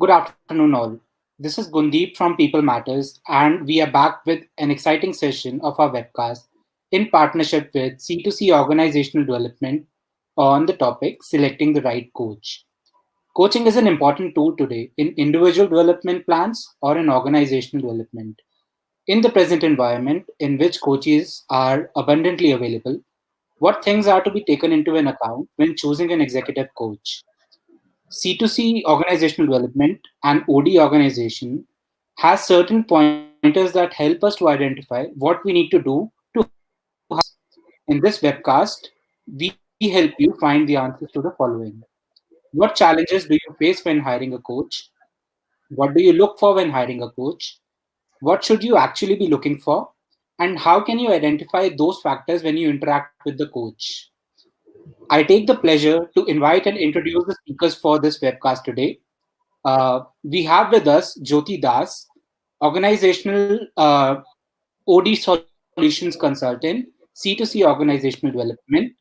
Good afternoon, all. This is Gundeep from People Matters, and we are back with an exciting session of our webcast in partnership with C2C Organizational Development on the topic Selecting the Right Coach. Coaching is an important tool today in individual development plans or in organizational development. In the present environment, in which coaches are abundantly available, what things are to be taken into an account when choosing an executive coach? C2C organizational development and OD organization has certain pointers that help us to identify what we need to do to hire a coach. In this webcast, we help you find the answers to the following. What challenges do you face when hiring a coach? What do you look for when hiring a coach? What should you actually be looking for? And how can you identify those factors when you interact with the coach? I take the pleasure to invite and introduce the speakers for this webcast today. We have with us Jyoti Das, organizational OD solutions consultant, C2C organizational development.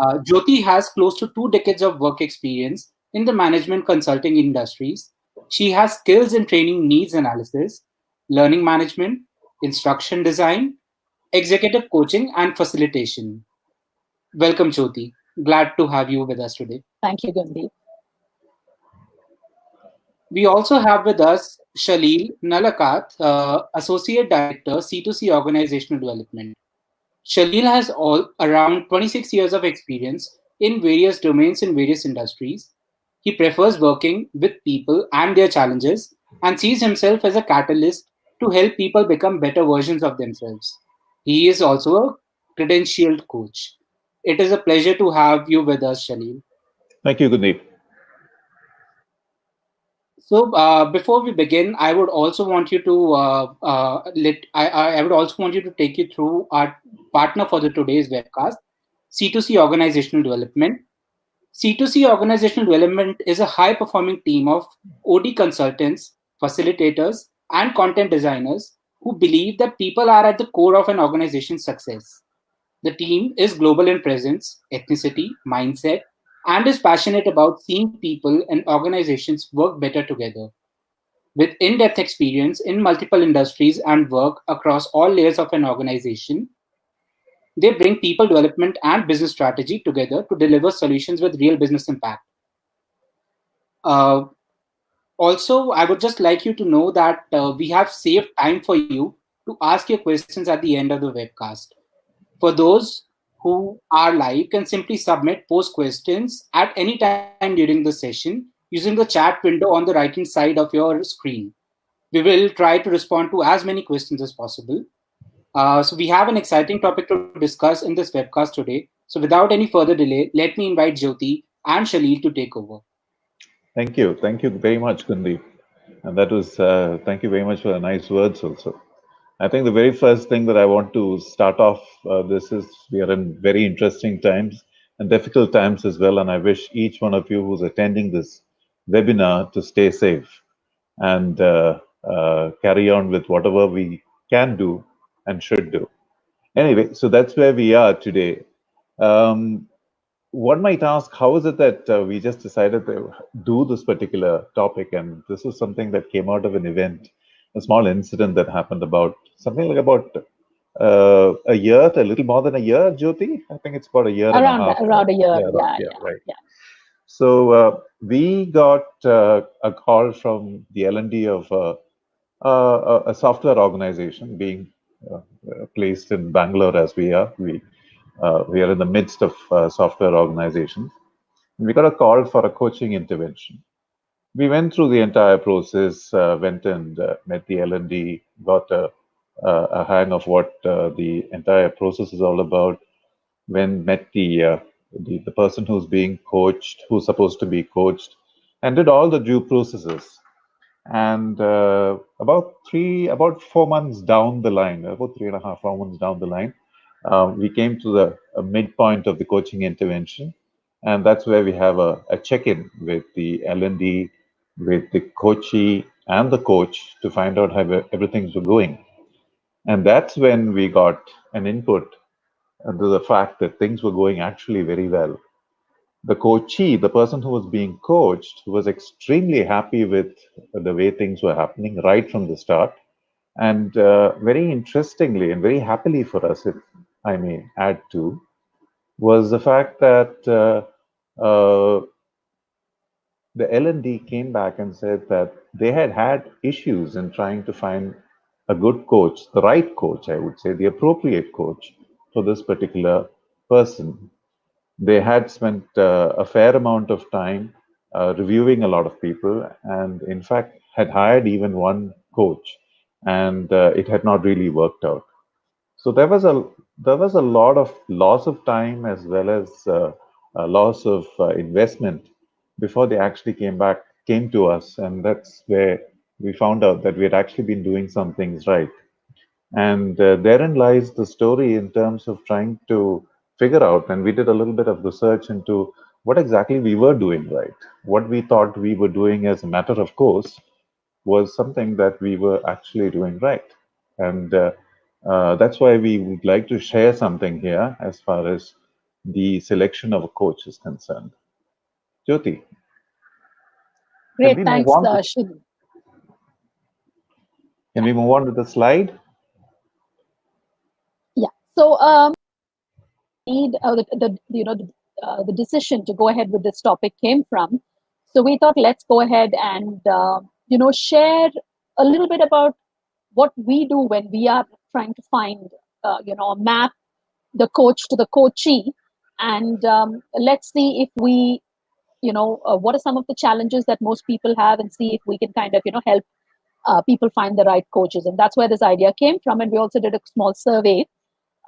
Jyoti has close to 2 decades of work experience in the management consulting industries. She has skills in training needs analysis, learning management, instruction design, executive coaching, and facilitation. Welcome, Jyoti. Glad to have you with us today. Thank you, Gundi. We also have with us Shalil Nalakat, Associate Director, C2C Organizational Development. Shalil has around 26 years of experience in various domains in various industries. He prefers working with people and their challenges and sees himself as a catalyst to help people become better versions of themselves. He is also a credentialed coach. It is a pleasure to have you with us, Shalil. Thank you, Gundeep. So before we begin, I would also want you to I would also want you to take you through our partner for the today's webcast, C2C Organizational Development. C2C Organizational Development is a high performing team of OD consultants, facilitators, and content designers who believe that people are at the core of an organization's success. The team is global in presence, ethnicity, mindset, and is passionate about seeing people and organizations work better together. With in depth experience in multiple industries and work across all layers of an organization, they bring people development and business strategy together to deliver solutions with real business impact. Uh, Also, I would just like you to know that we have saved time for you to ask your questions at the end of the webcast. For those who are live, can simply submit post questions at any time during the session using the chat window on the right hand side of your screen. We will try to respond to as many questions as possible. So we have an exciting topic to discuss in this webcast today. So without any further delay, let me invite Jyoti and Shalil to take over. Thank you. Thank you very much, Gundeep. And that was, thank you very much for the nice words also. I think the very first thing that I want to start off this is we are in very interesting times and difficult times as well. And I wish each one of you who's attending this webinar to stay safe and carry on with whatever we can do and should do. Anyway, so that's where we are today. One might ask, how is it that we just decided to do this particular topic? And this is something that came out of an event, a small incident that happened about something like about a year, a little more than a year, Jyoti. I think it's about a year and a half. Around a year. Yeah, right. So we got a call from the L&D of a software organization being placed in Bangalore as we are. We are in the midst of software organizations. We got a call for a coaching intervention. We went through the entire process, went and met the L&D, got a hang of what the entire process is all about. When met the person who's being coached, who's supposed to be coached, and did all the due processes. And about 4 months down the line, about 3.5, 4 months down the line, we came to the midpoint of the coaching intervention, and that's where we have a check-in with the L&D, with the coachee and the coach to find out how everything's going. And that's when we got an input into the fact that things were going actually very well. the coachee, the person who was being coached, was extremely happy with the way things were happening right from the start. And very interestingly and very happily for us, if I may add to, was the fact that the L&D came back and said that they had had issues in trying to find a good coach, the right coach, I would say, the appropriate coach for this particular person. They had spent a fair amount of time reviewing a lot of people, and in fact, had hired even one coach, and it had not really worked out. So there was a lot of loss of time as well as a loss of investment before they actually came to us, and that's where we found out that we had actually been doing some things right. And therein lies the story in terms of trying to figure out, and we did a little bit of research into what exactly we were doing right. What we thought we were doing as a matter of course was something that we were actually doing right. And that's why we would like to share something here as far as the selection of a coach is concerned. Jyoti, can Great, we move thanks, on? Shini. Can we move on to the slide? Yeah. So, need the decision to go ahead with this topic came from. So we thought let's go ahead and share a little bit about what we do when we are trying to find map the coach to the coachee, and let's see if we what are some of the challenges that most people have, and see if we can kind of help people find the right coaches. And that's where this idea came from. And we also did a small survey.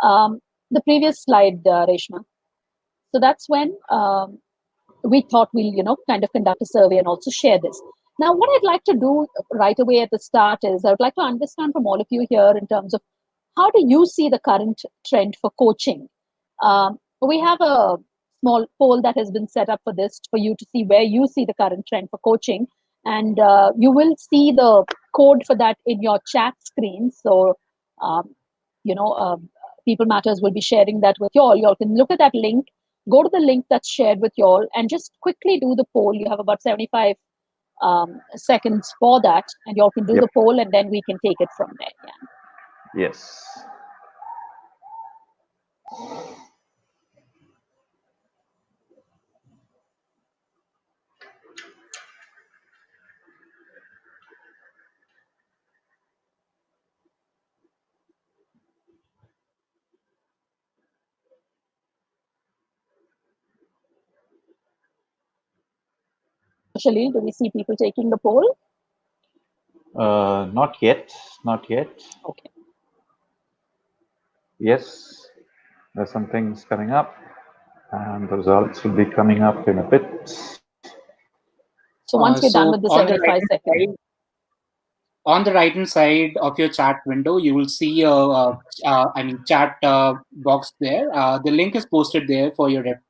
The previous slide, Reshma. So that's when we thought we'll kind of conduct a survey and also share this. Now what I'd like to do right away at the start is I would like to understand from all of you here in terms of how do you see the current trend for coaching. We have a small poll that has been set up for this, for you to see where you see the current trend for coaching, and you will see the code for that in your chat screen. So um, you know uh, People Matters will be sharing that with you all. You all can look at that link, go to the link that's shared with you all, and just quickly do the poll. You have about 75 seconds for that, and you all can do Yep. the poll, and then we can take it from there. Yeah. Yes. Shalil, do we see people taking the poll? Not yet. Not yet. Okay. Yes, there's some things coming up, and the results will be coming up in a bit. So once we're done So with the 75 seconds. on the right hand side of your chat window, you will see chat box there. The link is posted there for your rep.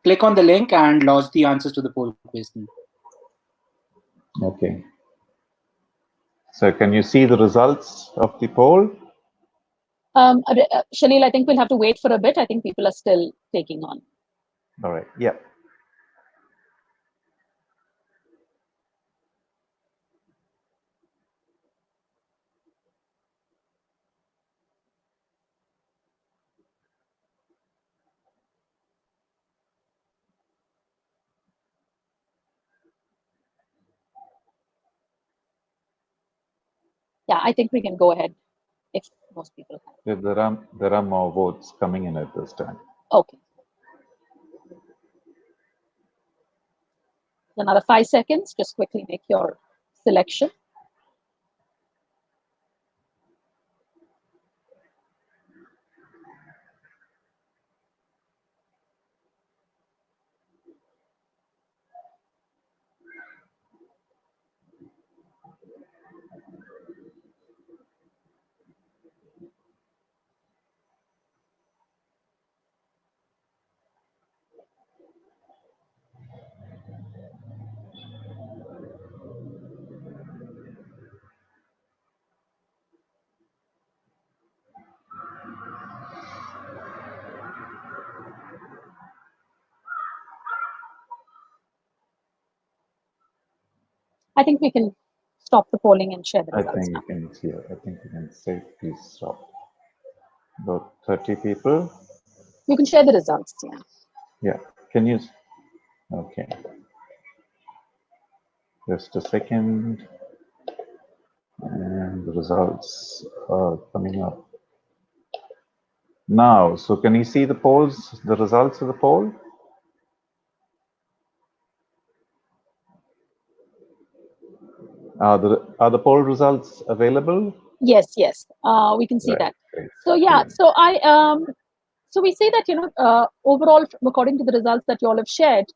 Click on the link and lodge the answers to the poll question. Okay. So can you see the results of the poll? Shalil, I think we'll have to wait for a bit. I think people are still taking on. All right. Yeah. Yeah, I think we can go ahead if most people have. There are more votes coming in at this time. Okay. Another 5 seconds. Just quickly make your selection. I think we can stop the polling and share the I results think now. we can hear. I think we can safely stop. About 30 people. You can share the results. Yeah. Yeah. Can you? Okay. Just a second. And the results are coming up now. So can you see the polls, the results of the poll? Are the poll results available? Yes, yes, we can see Right. that. Great. So yeah, Brilliant. so we say that overall, according to the results that you all have shared,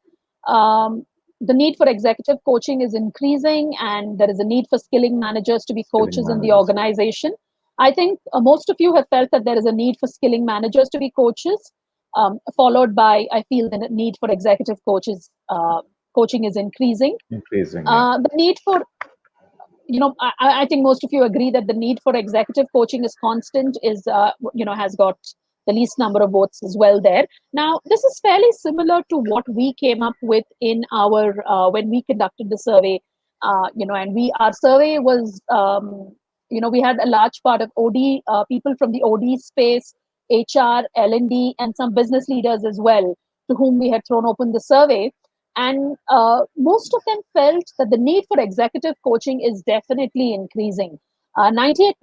um, the need for executive coaching is increasing, and there is a need for skilling managers to be Skilling coaches in the managers. organization. I think most of you have felt that there is a need for skilling managers to be coaches, followed by, I feel, the need for executive coaches. Coaching is increasing. Increasing, yeah. The need for I think most of you agree that the need for executive coaching is constant, is has got the least number of votes as well there. Now, this is fairly similar to what we came up with in our when we conducted the survey. And our survey was we had a large part of OD people from the OD space, HR, L&D, and some business leaders as well, to whom we had thrown open the survey. And most of them felt that the need for executive coaching is definitely increasing. 98%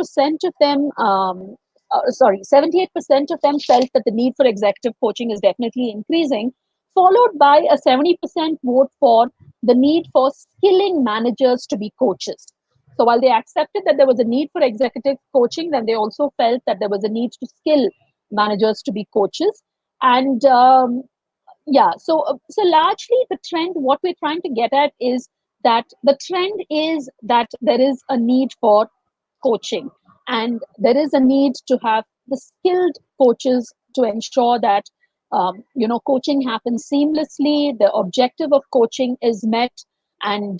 of them, 78% of them felt that the need for executive coaching is definitely increasing, followed by a 70% vote for the need for skilling managers to be coaches. So while they accepted that there was a need for executive coaching, then they also felt that there was a need to skill managers to be coaches. And so largely the trend, what we're trying to get at is that the trend is that there is a need for coaching, and there is a need to have the skilled coaches to ensure that coaching happens seamlessly, the objective of coaching is met, and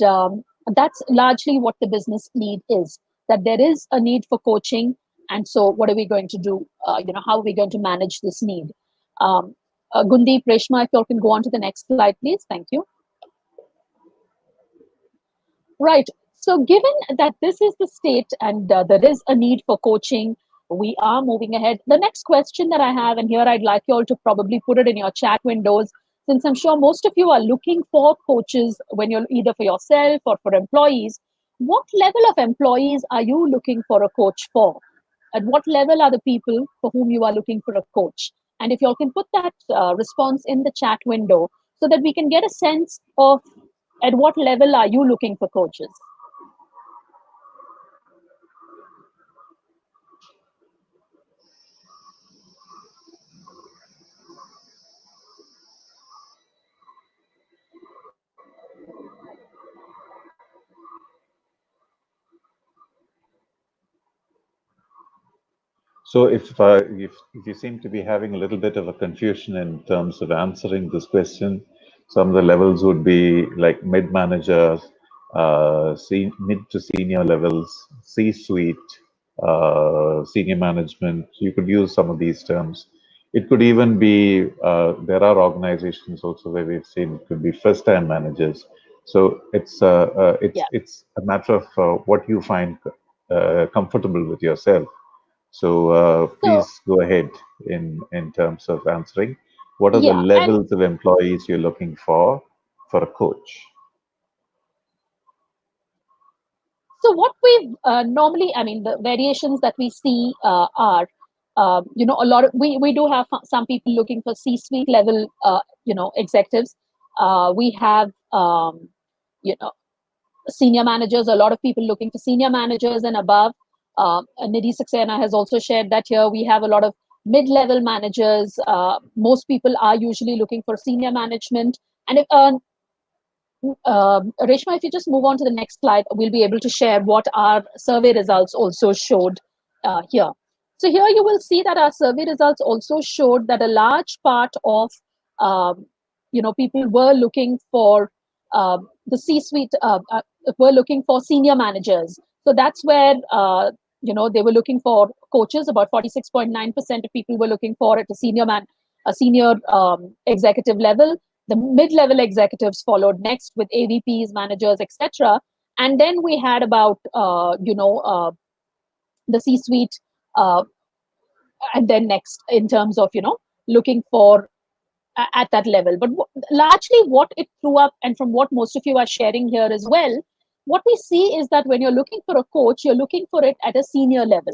that's largely what the business need is, that there is a need for coaching. And so what are we going to do, how are we going to manage this need? um, Gundeep, Reshma, if you all can go on to the next slide, please. Thank you. Right. So, given that this is the state and there is a need for coaching, we are moving ahead. The next question that I have, and here I'd like you all to probably put it in your chat windows, since I'm sure most of you are looking for coaches when you're either for yourself or for employees. What level of employees are you looking for a coach for? At what level are the people for whom you are looking for a coach? And if you all can put that response in the chat window so that we can get a sense of at what level are you looking for coaches? So if you seem to be having a little bit of a confusion in terms of answering this question, some of the levels would be like mid-manager, mid to senior levels, C-suite, senior management. You could use some of these terms. It could even be, there are organizations also where we've seen it could be first-time managers. So it's a matter of what you find comfortable with yourself. So So, please go ahead in terms of answering. What are the yeah, and levels of employees you're looking for a coach? so what we normally, I mean, the variations that we see are, a lot of, we do have some people looking for C-suite level, executives. We have, you know, senior managers, a lot of people looking for senior managers and above. Nidhi Saxena has also shared that here we have a lot of mid-level managers. Most people are usually looking for senior management. And if, Reshma, if you just move on to the next slide, we'll be able to share what our survey results also showed here. So here you will see that our survey results also showed that a large part of people were looking for the C-suite, were looking for senior managers. So that's where they were looking for coaches. About 46.9% of people were looking for at a senior executive level. The mid-level executives followed next with AVPs, managers, etc. And then we had about the C-suite, uh, and then next in terms of looking for at that level. But largely what it threw up, and from what most of you are sharing here as well, what we see is that when you're looking for a coach, you're looking for it at a senior level.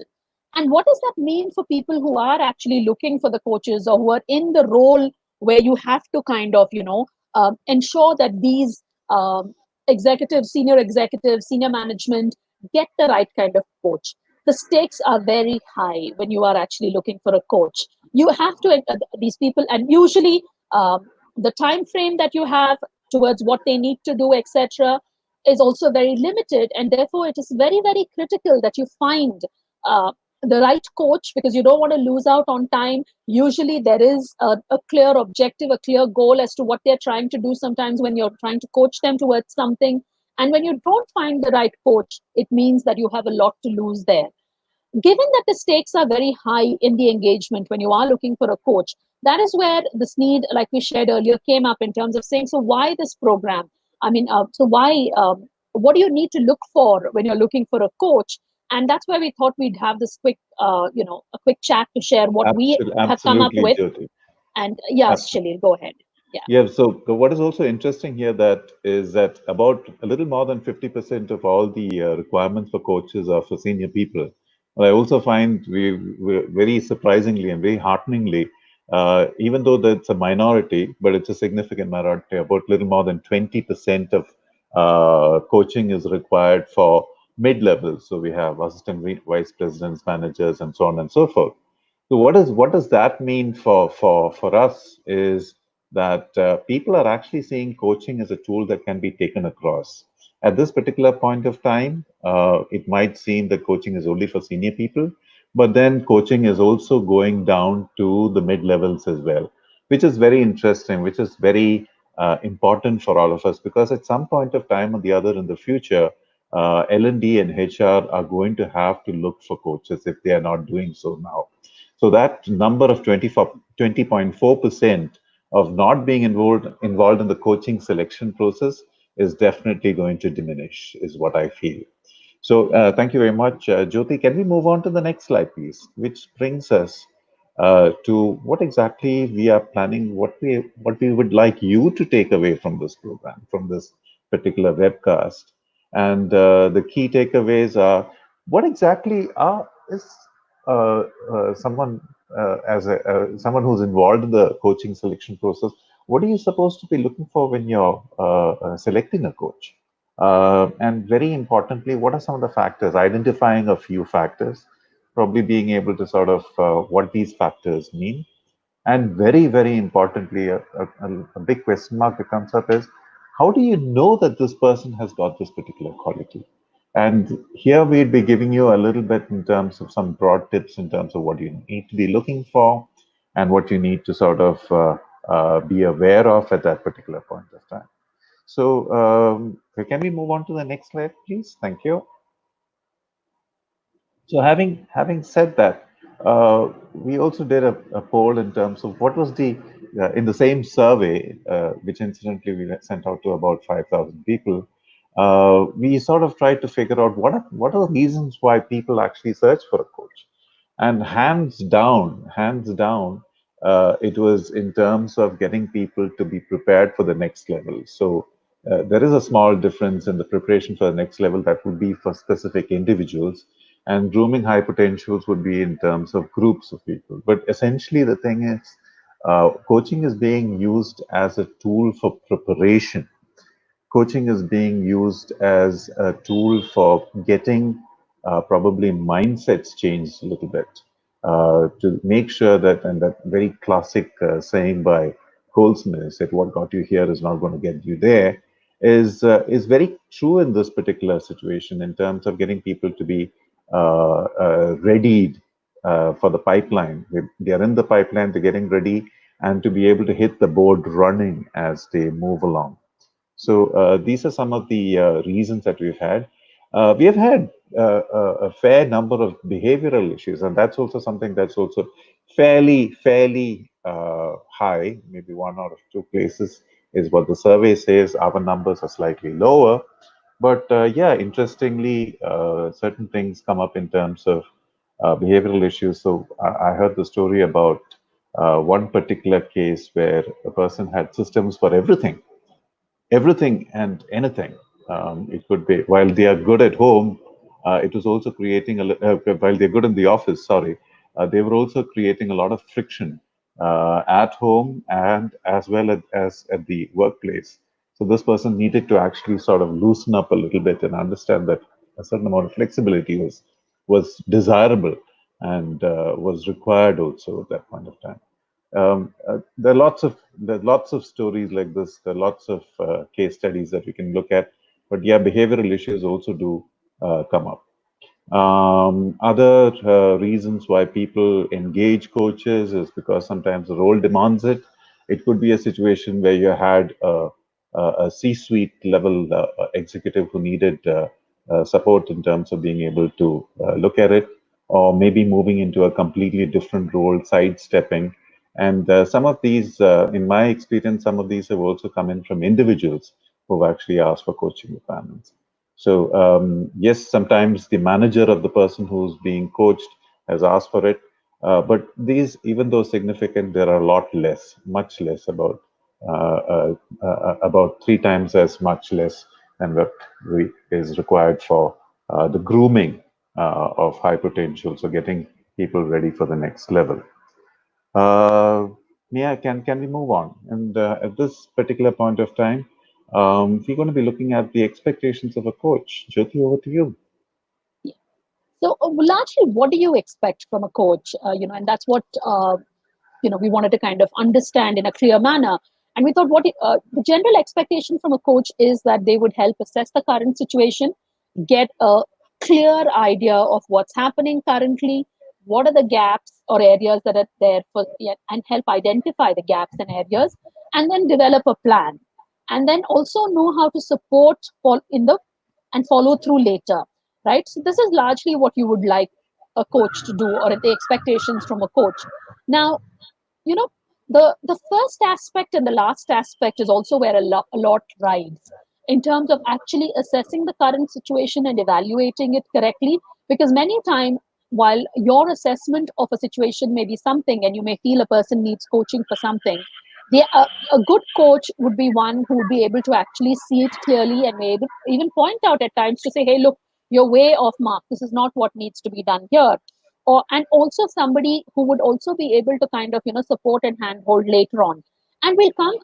And what does that mean for people who are actually looking for the coaches, or who are in the role where you have to kind of ensure that these executives, senior management get the right kind of coach? The stakes are very high when you are actually looking for a coach. You have to these people, and usually the time frame that you have towards what they need to do, etc., is also very limited, and therefore it is very, very critical that you find uh, the right coach, because you don't want to lose out on time. Usually there is a clear objective, a clear goal as to what they're trying to do sometimes when you're trying to coach them towards something. And when you don't find the right coach, it means that you have a lot to lose there. Given that the stakes are very high in the engagement when you are looking for a coach, that is where this need, like we shared earlier, came up in terms of saying, so why this program? I mean, so why, what do you need to look for when you're looking for a coach? And that's why we thought we'd have this quick, a quick chat to share what we have come up Absolutely, with. Jyoti. And yes, Absolutely. Shalil, go ahead. Yeah. Yeah, so what is also interesting here that is that about a little more than 50% of all the requirements for coaches are for senior people. But I also find we very surprisingly and very hearteningly, even though that's a minority, but it's a significant minority, about little more than 20% of coaching is required for mid-levels. So we have assistant vice presidents, managers, and so on and so forth. So what does that mean for us is that people are actually seeing coaching as a tool that can be taken across. At this particular point of time, it might seem that coaching is only for senior people, but then coaching is also going down to the mid levels as well, which is very interesting, which is very important for all of us because at some point of time or the other in the future, L&D and HR are going to have to look for coaches if they are not doing so now. So that number of 20.4% of not being involved in the coaching selection process is definitely going to diminish, is what I feel. So thank you very much, Jyoti. Can we move on to the next slide, please? Which brings us to what exactly we are planning, what we would like you to take away from this program, from this particular webcast. And the key takeaways are what exactly is someone as someone who's involved in the coaching selection process. What are you supposed to be looking for when you're selecting a coach? And very importantly, what are some of the factors? Identifying a few factors, probably being able to sort of what these factors mean. And very, very importantly, a big question mark that comes up is how do you know that this person has got this particular quality? And here we'd be giving you a little bit in terms of some broad tips in terms of what you need to be looking for and what you need to sort of be aware of at that particular point of time. So, can we move on to the next slide, please? Thank you. So having said that, we also did a poll in terms of what was the in the same survey, which incidentally we sent out to about 5,000 people. We sort of tried to figure out what are the reasons why people actually search for a coach, and hands down, it was in terms of getting people to be prepared for the next level. So. There is a small difference in the preparation for the next level that would be for specific individuals, and grooming high potentials would be in terms of groups of people. But essentially, the thing is, coaching is being used as a tool for preparation. Coaching is being used as a tool for getting probably mindsets changed a little bit to make sure that, and that very classic saying by Goldsmith said, "What got you here is not going to get you there," is very true in this particular situation in terms of getting people to be readied for the pipeline. They are in the pipeline, they're getting ready, and to be able to hit the board running as they move along. So these are some of the reasons that we've had. We have had a fair number of behavioral issues, and that's also something that's also fairly high. Maybe one out of two places is what the survey says. Our numbers are slightly lower. But yeah, interestingly, certain things come up in terms of behavioral issues. So I heard the story about one particular case where a person had systems for everything and anything. It could be while they are good at home, it was also creating while they're good in the office. Sorry, they were also creating a lot of friction at home and as well as at the workplace. So this person needed to actually sort of loosen up a little bit and understand that a certain amount of flexibility was desirable and was required also at that point of time. There are lots of stories like this. There are lots of case studies that we can look at. But yeah, behavioral issues also do come up. Other reasons why people engage coaches is because sometimes the role demands it. It could be a situation where you had a C-suite level executive who needed support in terms of being able to look at it, or maybe moving into a completely different role, sidestepping. And some of these, in my experience, some of these have also come in from individuals who've actually asked for coaching requirements. So yes, sometimes the manager of the person who's being coached has asked for it, but these, even though significant, there are a lot less, much less, about three times as much less than what is required for the grooming of high potential. So getting people ready for the next level. Uh, Mia, can we move on? And at this particular point of time, we're going to be looking at the expectations of a coach. Jyoti, over to you. Yeah. So largely, what do you expect from a coach? And that's what we wanted to kind of understand in a clear manner. And we thought the general expectation from a coach is that they would help assess the current situation, get a clear idea of what's happening currently, what are the gaps or areas that are there for, yeah, and help identify the gaps and areas, and then develop a plan, and then also know how to support in the and follow through later, right? So this is largely what you would like a coach to do, or the expectations from a coach. Now, you know the first aspect and the last aspect is also where a lot rides in terms of actually assessing the current situation and evaluating it correctly, because many times, while your assessment of a situation may be something and you may feel a person needs coaching for something, a good coach would be one who would be able to actually see it clearly and maybe even point out at times to say, hey, look, you're way off mark, this is not what needs to be done here. Or and also somebody who would also be able to kind of support and handhold later on. And we'll come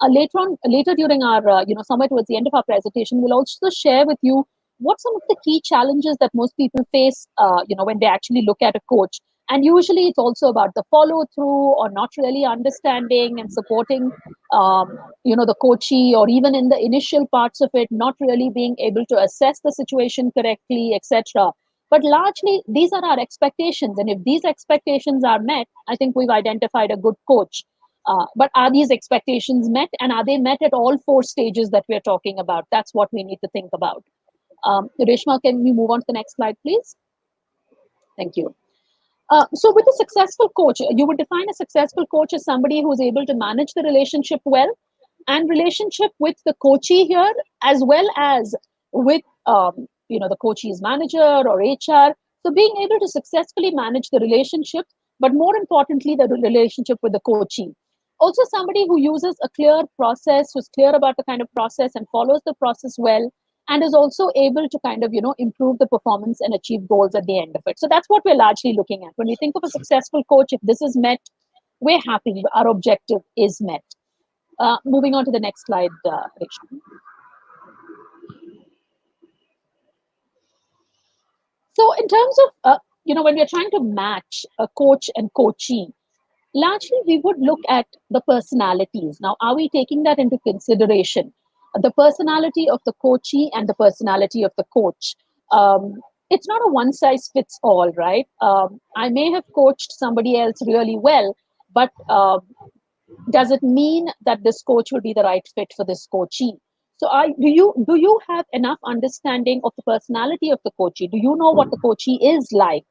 later during our somewhere towards the end of our presentation, we'll also share with you what some of the key challenges that most people face when they actually look at a coach. And usually it's also about the follow through, or not really understanding and supporting the coachee, or even in the initial parts of it not really being able to assess the situation correctly, etc. But largely, these are our expectations. And if these expectations are met, I think we've identified a good coach. But are these expectations met? And are they met at all four stages that we're talking about? That's what we need to think about. Reshma, can we move on to the next slide, please? Thank you. So, with a successful coach, you would define a successful coach as somebody who is able to manage the relationship well, and relationship with the coachee here, as well as with the coachee's manager or HR. So, being able to successfully manage the relationship, but more importantly, the relationship with the coachee. Also, somebody who uses a clear process, who's clear about the kind of process and follows the process well, and is also able to kind of improve the performance and achieve goals at the end of it. So that's what we're largely looking at when we think of a successful coach. If this is met, we're happy, our objective is met. Moving on to the next slide, Reshma. So in terms of when we're trying to match a coach and coachee, largely we would look at the personalities. Now, are we taking that into consideration? The personality of the coachee and the personality of the coach. It's not a one size fits all, right? I may have coached somebody else really well, but does it mean that this coach will be the right fit for this coachee? So do you have enough understanding of the personality of the coachee? Do you know what the coachee is like?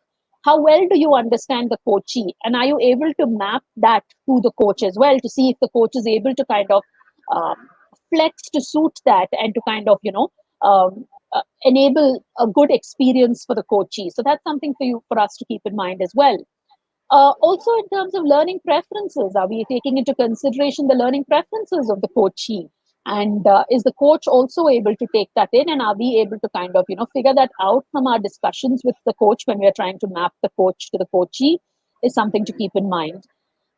How well do you understand the coachee, and are you able to map that to the coach as well, to see if the coach is able to kind of um, flex to suit that, and to kind of um, enable a good experience for the coachee. So that's something for us to keep in mind as well. Also, in terms of learning preferences, are we taking into consideration the learning preferences of the coachee? And is the coach also able to take that in? And are we able to kind of, figure that out from our discussions with the coach when we are trying to map the coach to the coachee? Is something to keep in mind.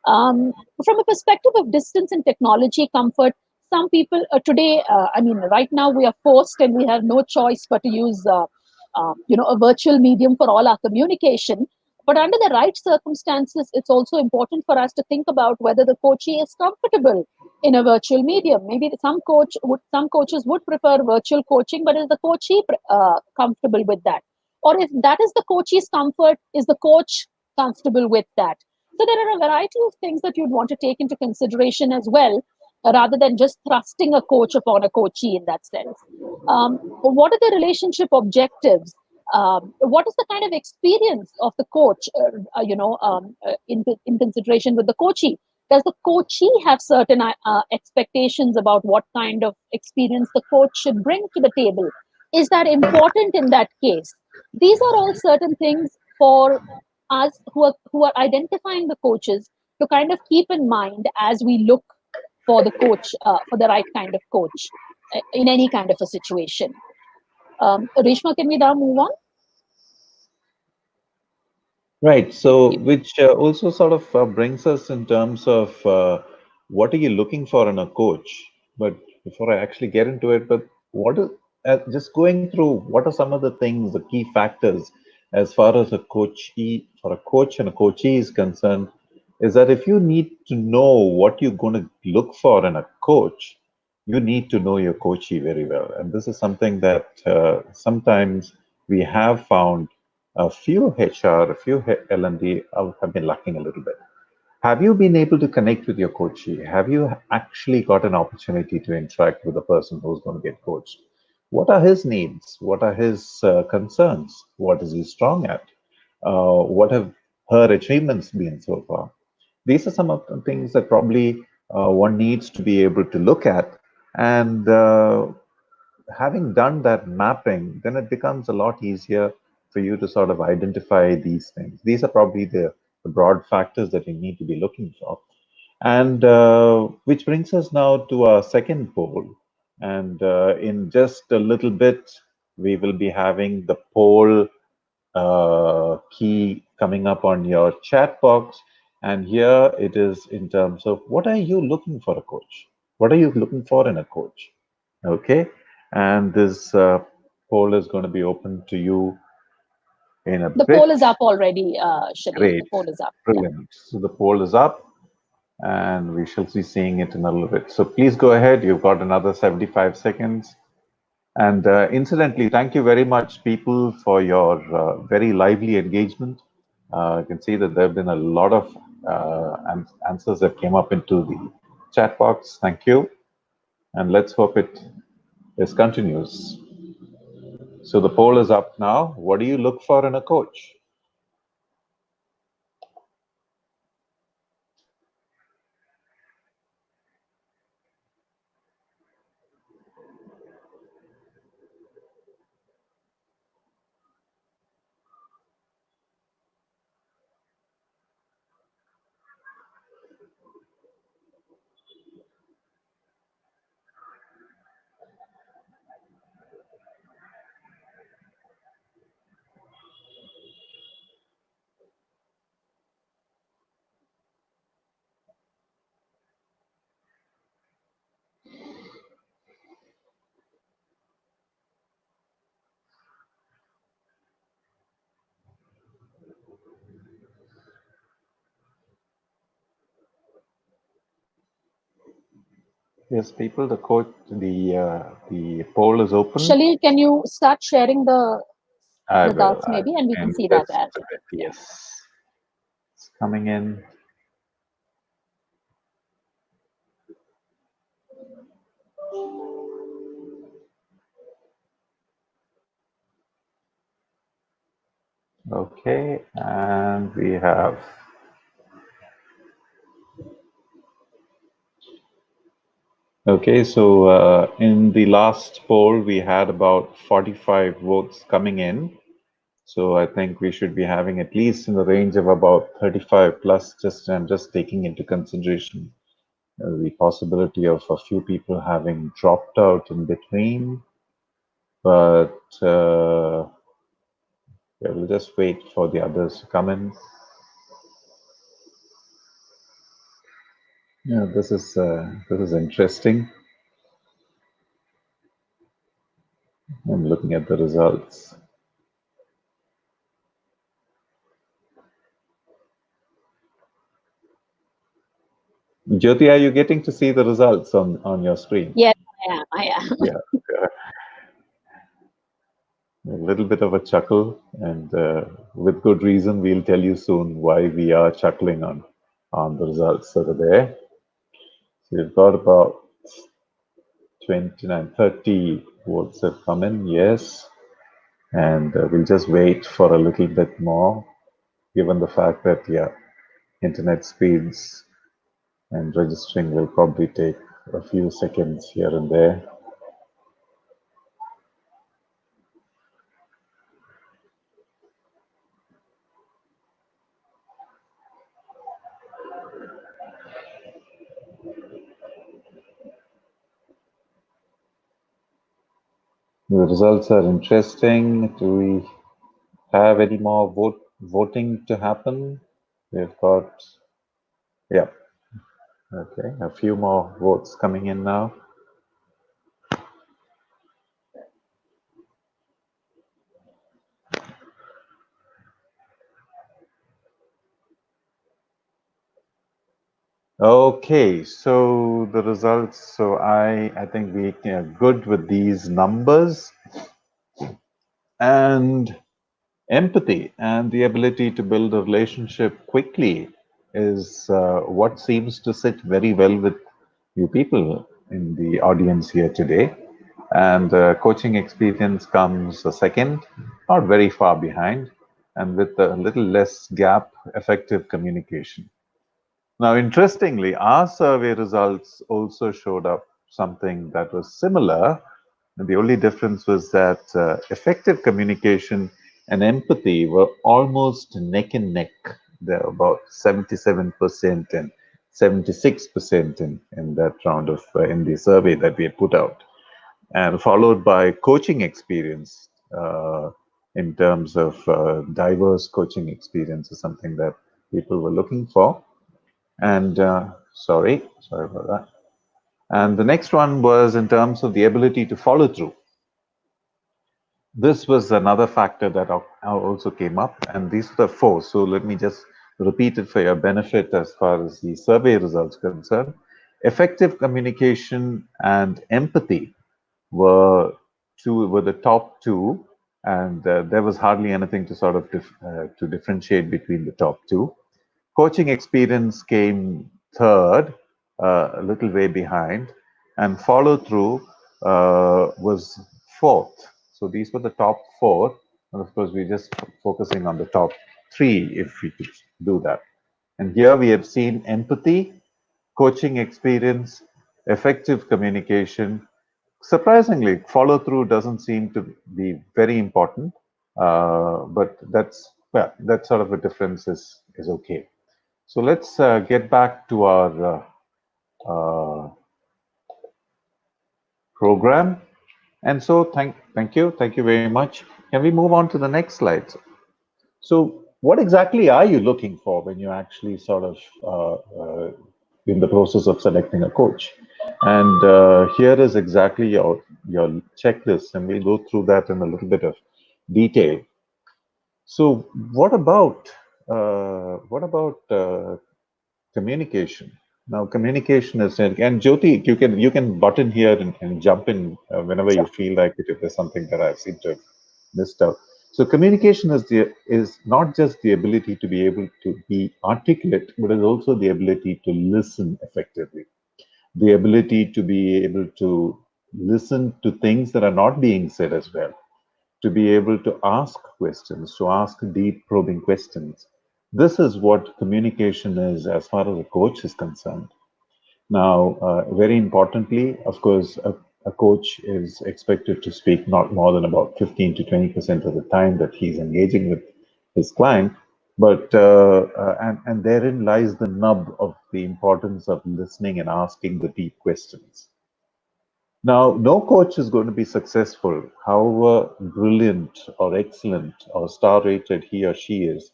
From a perspective of distance and technology comfort, some people today, right now we are forced and we have no choice but to use, a virtual medium for all our communication. But under the right circumstances, it's also important for us to think about whether the coachee is comfortable in a virtual medium. Maybe some coaches would prefer virtual coaching, but is the coachee comfortable with that? Or if that is the coachee's comfort, is the coach comfortable with that? So there are a variety of things that you'd want to take into consideration as well, rather than just thrusting a coach upon a coachee in that sense. What are the relationship objectives? What is the kind of experience of the coach, in consideration with the coachee? Does the coachee have certain expectations about what kind of experience the coach should bring to the table? Is that important in that case? These are all certain things for us who are identifying the coaches to kind of keep in mind as we look for the coach, for the right kind of coach in any kind of a situation. Reshma, can we now move on? Right. So, which also sort of brings us in terms of what are you looking for in a coach? But before I actually get into it, but what is just going through what are some of the things, the key factors as far as a coachee for a coach and a coachee is concerned, is that if you need to know what you're going to look for in a coach, you need to know your coachee very well. And this is something that sometimes we have found a few HR, a few L&D have been lacking a little bit. Have you been able to connect with your coachee? Have you actually got an opportunity to interact with the person who's going to get coached? What are his needs? What are his concerns? What is he strong at? What have her achievements been so far? These are some of the things that probably one needs to be able to look at. And having done that mapping, then it becomes a lot easier for you to sort of identify these things. These are probably the broad factors that you need to be looking for. And which brings us now to our second poll. And in just a little bit, we will be having the poll key coming up on your chat box. And here it is in terms of what are you looking for a coach? What are you looking for in a coach? Okay. And this poll is going to be open to you in a The bit. poll is up already, Shalil. Great. The poll is up. Yeah. Brilliant. So the poll is up and we shall be seeing it in a little bit. So please go ahead. You've got another 75 seconds. And incidentally, thank you very much, people, for your very lively engagement. I can see that there have been a lot of answers that came up into the chat box. Thank you. And let's hope it continues. So the poll is up now. What do you look for in a coach? Yes, people, the poll is open. Shalil, can you start sharing the I will. results maybe, and we can In see that just as a well. bit. Yeah. Yes, it's coming in. Okay, and we have Okay, so in the last poll, we had about 45 votes coming in. So I think we should be having at least in the range of about 35 plus. I'm just taking into consideration the possibility of a few people having dropped out in between. But yeah, we'll just wait for the others to come in. Yeah, this is interesting. I'm looking at the results. Jyoti, are you getting to see the results on your screen? Yes, I am. Yeah, a little bit of a chuckle, and with good reason. We'll tell you soon why we are chuckling on the results that are there. So we've got about 29, 30 votes have come in, yes, and we'll just wait for a little bit more, given the fact that internet speeds and registering will probably take a few seconds here and there. The results are interesting. Do we have any more voting to happen? We've got, yeah, okay, a few more votes coming in now. Okay, so the results. So I think we are good with these numbers, and empathy and the ability to build a relationship quickly is what seems to sit very well with you people in the audience here today. And coaching experience comes a second, not very far behind, and with a little less gap, effective communication. Now, interestingly, our survey results also showed up something that was similar. And the only difference was that effective communication and empathy were almost neck and neck. They're about 77% and 76% in that round of in the survey that we had put out, and followed by coaching experience in terms of diverse coaching experience is something that people were looking for. And sorry about that. And the next one was in terms of the ability to follow through. This was another factor that also came up, and these were the four. So let me just repeat it for your benefit as far as the survey results concerned. Effective communication and empathy were the top two, and there was hardly anything to sort of to differentiate between the top two. Coaching experience came third, a little way behind, and follow through was fourth. So these were the top four, and of course we're just focusing on the top three if we could do that. And here we have seen empathy, coaching experience, effective communication. Surprisingly, follow through doesn't seem to be very important, but that sort of a difference is okay. So let's get back to our program. And so thank you very much. Can we move on to the next slide? So what exactly are you looking for when you actually sort of in the process of selecting a coach? And here is exactly your checklist, and we'll go through that in a little bit of detail. So what about communication? Now, communication is, and Jyoti, you can butt in here and jump in whenever you Sure. feel like it. If there's something that I seem to have missed out. So, communication is not just the ability to be able to be articulate, but is also the ability to listen effectively. The ability to be able to listen to things that are not being said as well, to be able to ask questions, to ask deep probing questions. This is what communication is as far as a coach is concerned. Now, very importantly, of course, a coach is expected to speak not more than about 15 to 20% of the time that he's engaging with his client. But and therein lies the nub of the importance of listening and asking the deep questions. Now, no coach is going to be successful, however brilliant or excellent or star rated he or she is,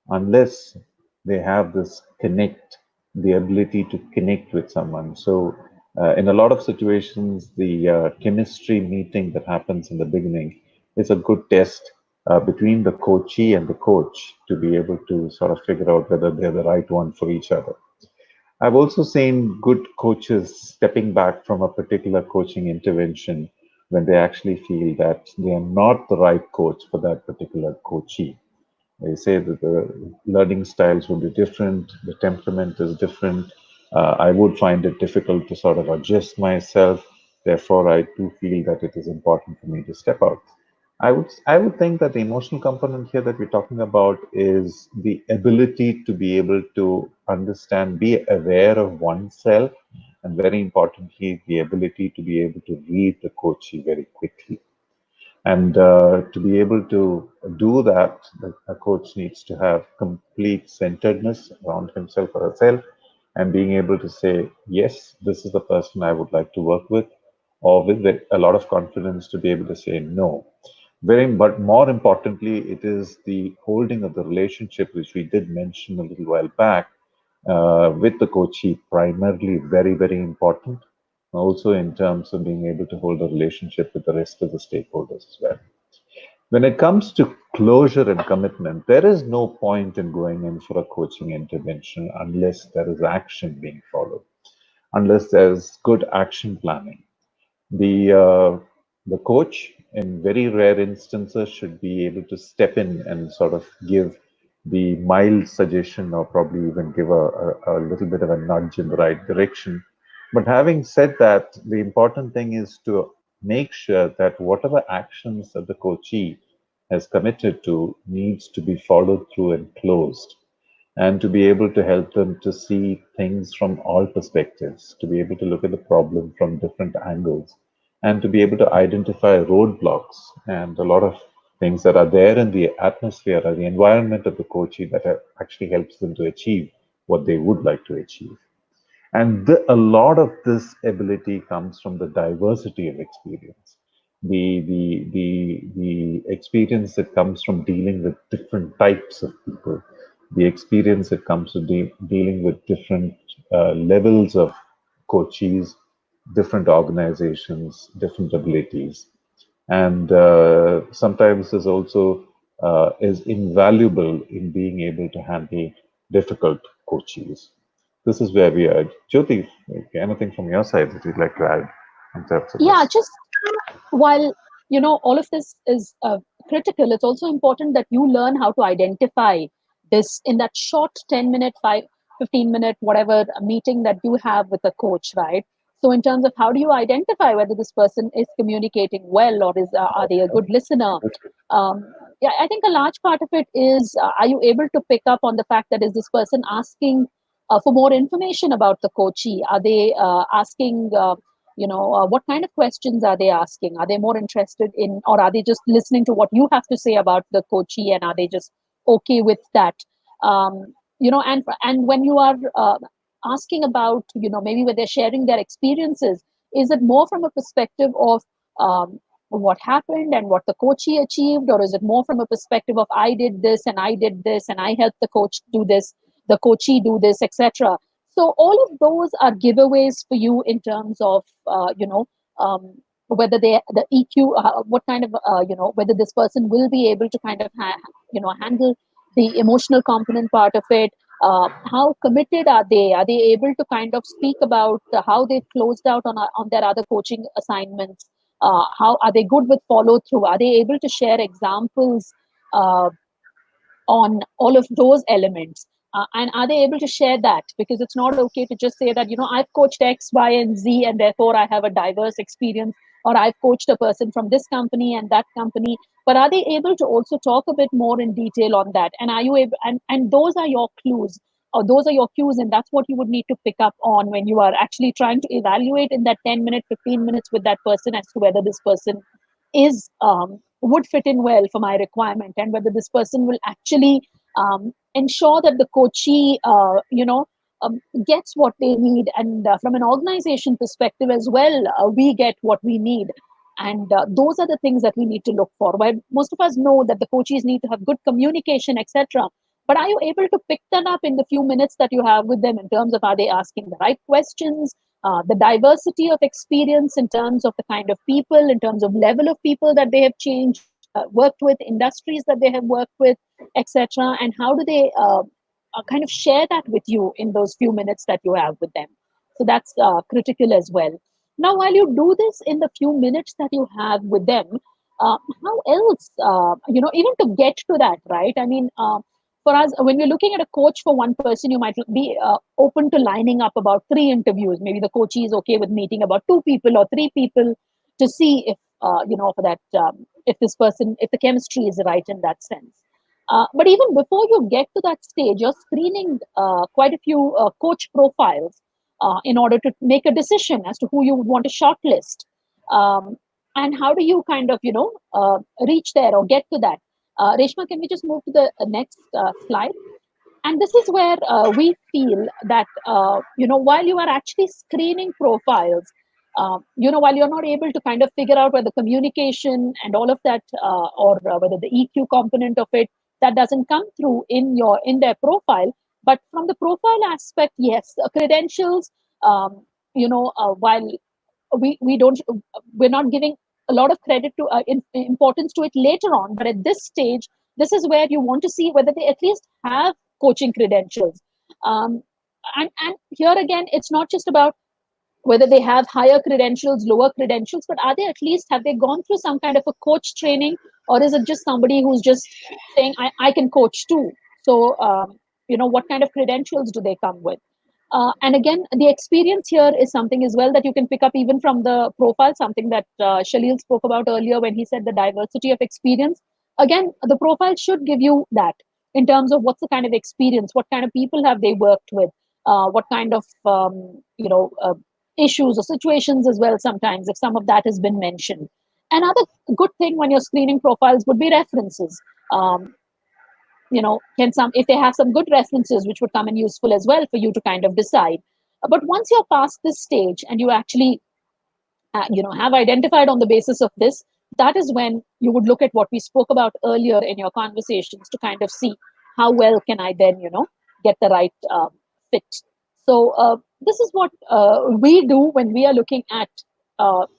unless they have this connect, the ability to connect with someone. So, in a lot of situations, the chemistry meeting that happens in the beginning is a good test between the coachee and the coach to be able to sort of figure out whether they're the right one for each other. I've also seen good coaches stepping back from a particular coaching intervention when they actually feel that they are not the right coach for that particular coachee. They say that the learning styles will be different, the temperament is different. I would find it difficult to sort of adjust myself. Therefore, I do feel that it is important for me to step out. I would think that the emotional component here that we're talking about is the ability to be able to understand, be aware of oneself, and very importantly, the ability to be able to read the coachee very quickly. And to be able to do that, a coach needs to have complete centeredness around himself or herself and being able to say, yes, this is the person I would like to work with, or with a lot of confidence to be able to say no. But more importantly, it is the holding of the relationship, which we did mention a little while back, with the coachee, primarily very, very important. Also, in terms of being able to hold a relationship with the rest of the stakeholders as well. When it comes to closure and commitment, there is no point in going in for a coaching intervention unless there is action being followed, unless there's good action planning. The coach, in very rare instances, should be able to step in and sort of give the mild suggestion, or probably even give a little bit of a nudge in the right direction. But having said that, the important thing is to make sure that whatever actions that the coachee has committed to needs to be followed through and closed, and to be able to help them to see things from all perspectives, to be able to look at the problem from different angles, and to be able to identify roadblocks and a lot of things that are there in the atmosphere or the environment of the coachee that actually helps them to achieve what they would like to achieve. And a lot of this ability comes from the diversity of experience, the experience that comes from dealing with different types of people, the experience that comes to dealing with different levels of coaches, different organizations, different abilities, and sometimes is also is invaluable in being able to handle difficult coaches. This is where we are. Jyoti, anything from your side that you'd like to add in terms of Yeah, this? just while all of this is critical, it's also important that you learn how to identify this in that short 10-minute 15-minute whatever meeting that you have with a coach, right? So in terms of how do you identify whether this person is communicating well, or is are they a good listener? Yeah, I think a large part of it is, are you able to pick up on the fact that is this person asking for more information about the coachee? Are they asking what kind of questions are they asking? Are they more interested in, or are they just listening to what you have to say about the coachee, and are they just okay with that? And when you are asking about, maybe when they're sharing their experiences, is it more from a perspective of what happened and what the coachee achieved, or is it more from a perspective of I did this and I did this and I helped the coach do this, the coachee do this, etc.? So all of those are giveaways for you in terms of whether they the EQ, what kind of whether this person will be able to kind of handle the emotional component part of it. How committed are they? Are they able to kind of speak about how they've closed out on their other coaching assignments? How are they good with follow through? Are they able to share examples uh, on all of those elements? And are they able to share that? Because it's not okay to just say that, I've coached X, Y, and Z, and therefore I have a diverse experience, or I've coached a person from this company and that company. But are they able to also talk a bit more in detail on that? And are you able, and those are your clues. those are your cues, and that's what you would need to pick up on when you are actually trying to evaluate in that 10-minute, 15 minutes with that person as to whether this person is would fit in well for my requirement, and whether this person will actually ensure that the coachee gets what they need, and from an organization perspective as well, we get what we need. And those are the things that we need to look for, where most of us know that the coaches need to have good communication, etc. But are you able to pick that up in the few minutes that you have with them, in terms of, are they asking the right questions, the diversity of experience in terms of the kind of people, in terms of level of people that they have changed, worked with, industries that they have worked with, etc. And how do they kind of share that with you in those few minutes that you have with them? So that's critical as well. Now, while you do this in the few minutes that you have with them, how else, even to get to that, right? I mean, for us, when we're looking at a coach for one person, you might be open to lining up about 3 interviews. Maybe the coach is okay with meeting about 2 people or 3 people to see if, for that, if this person, if the chemistry is right in that sense. But even before you get to that stage, you're screening quite a few coach profiles in order to make a decision as to who you would want to shortlist. And how do you kind of, reach there or get to that? Reshma, can we just move to the next slide? And this is where we feel that, while you are actually screening profiles, while you're not able to kind of figure out whether communication and all of that, or whether the EQ component of it, that doesn't come through in their profile. But from the profile aspect, yes, credentials, while we don't, we're not giving a lot of credit to importance to it later on, but at this stage, this is where you want to see whether they at least have coaching credentials. And here again, it's not just about whether they have higher credentials, lower credentials, but are they at least, have they gone through some kind of a coach training, or is it just somebody who's just saying, I can coach too? So, what kind of credentials do they come with? And again, the experience here is something as well that you can pick up even from the profile, something that Shalil spoke about earlier when he said the diversity of experience. Again, the profile should give you that in terms of what's the kind of experience, what kind of people have they worked with, what kind of, issues or situations as well, sometimes, if some of that has been mentioned. Another good thing when you're screening profiles would be references. Can some, if they have some good references, which would come in useful as well for you to kind of decide. But once you're past this stage and you actually have identified on the basis of this, that is when you would look at what we spoke about earlier in your conversations to kind of see how well can I then get the right fit. So this is what we do when we are looking at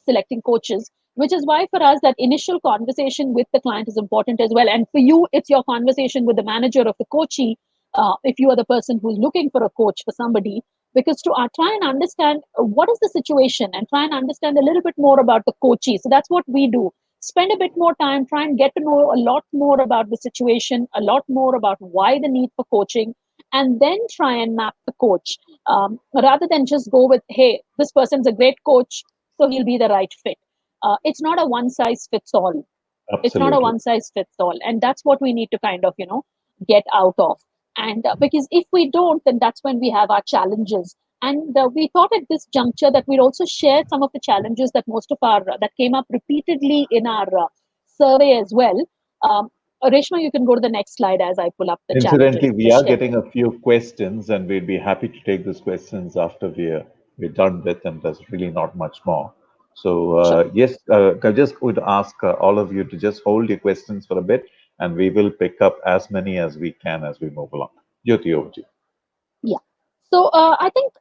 selecting coaches, which is why for us that initial conversation with the client is important as well. And for you, it's your conversation with the manager of the coachee, if you are the person who's looking for a coach for somebody, because to try and understand what is the situation and try and understand a little bit more about the coachee. So that's what we do. Spend a bit more time, try and get to know a lot more about the situation, a lot more about why the need for coaching, and then try and map the coach, rather than just go with, hey, this person's a great coach, so he'll be the right fit. It's not a one size fits all. It's not a Absolutely. one size fits all. And that's what we need to kind of, get out of. And because if we don't, then that's when we have our challenges. And we thought at this juncture that we'd also share some of the challenges that most of our, that came up repeatedly in our survey as well. Reshma, you can go to the next slide as I pull up the challenges Incidentally, and we just are share. getting a few questions, and we'd be happy to take those questions after we're done with, and there's really not much more. So Sure. yes, I just would ask all of you to just hold your questions for a bit, and we will pick up as many as we can as we move along. Jyoti, over to you. Yeah. So I think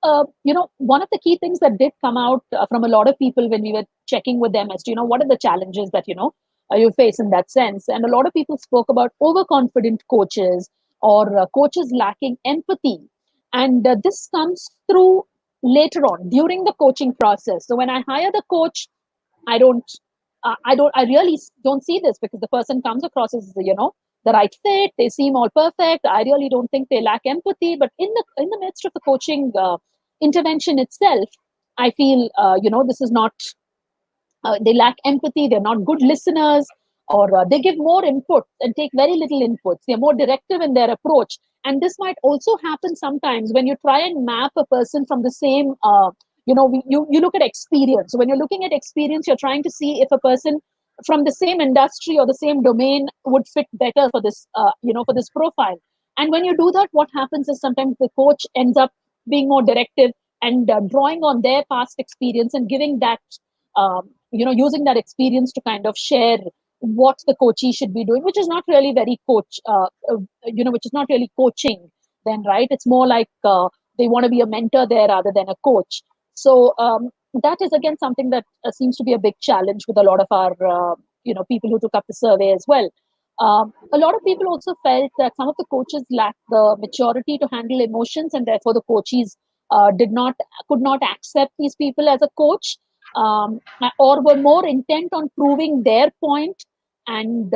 one of the key things that did come out from a lot of people when we were checking with them as to what are the challenges that you face in that sense, and a lot of people spoke about overconfident coaches or coaches lacking empathy, and this comes through later on during the coaching process. So when I hire the coach, I don't, I really don't see this because the person comes across as the right fit. They seem all perfect. I really don't think they lack empathy. But in the midst of the coaching intervention itself, I feel this is not. They lack empathy. They're not good listeners, or they give more input and take very little inputs. They're more directive in their approach, And this might also happen sometimes when you try and map a person from the same you look at experience. So when you're looking at experience, you're trying to see if a person from the same industry or the same domain would fit better for this for this profile. And when you do that, what happens is sometimes the coach ends up being more directive and drawing on their past experience and giving that using that experience to kind of share what the coachee should be doing, which is not really very which is not really coaching then, right? It's more like they want to be a mentor there rather than a coach. So that is again something that seems to be a big challenge with a lot of our people who took up the survey as well. A lot of people also felt that some of the coaches lacked the maturity to handle emotions, and therefore the coaches did not could not accept these people as a coach, or were more intent on proving their point, and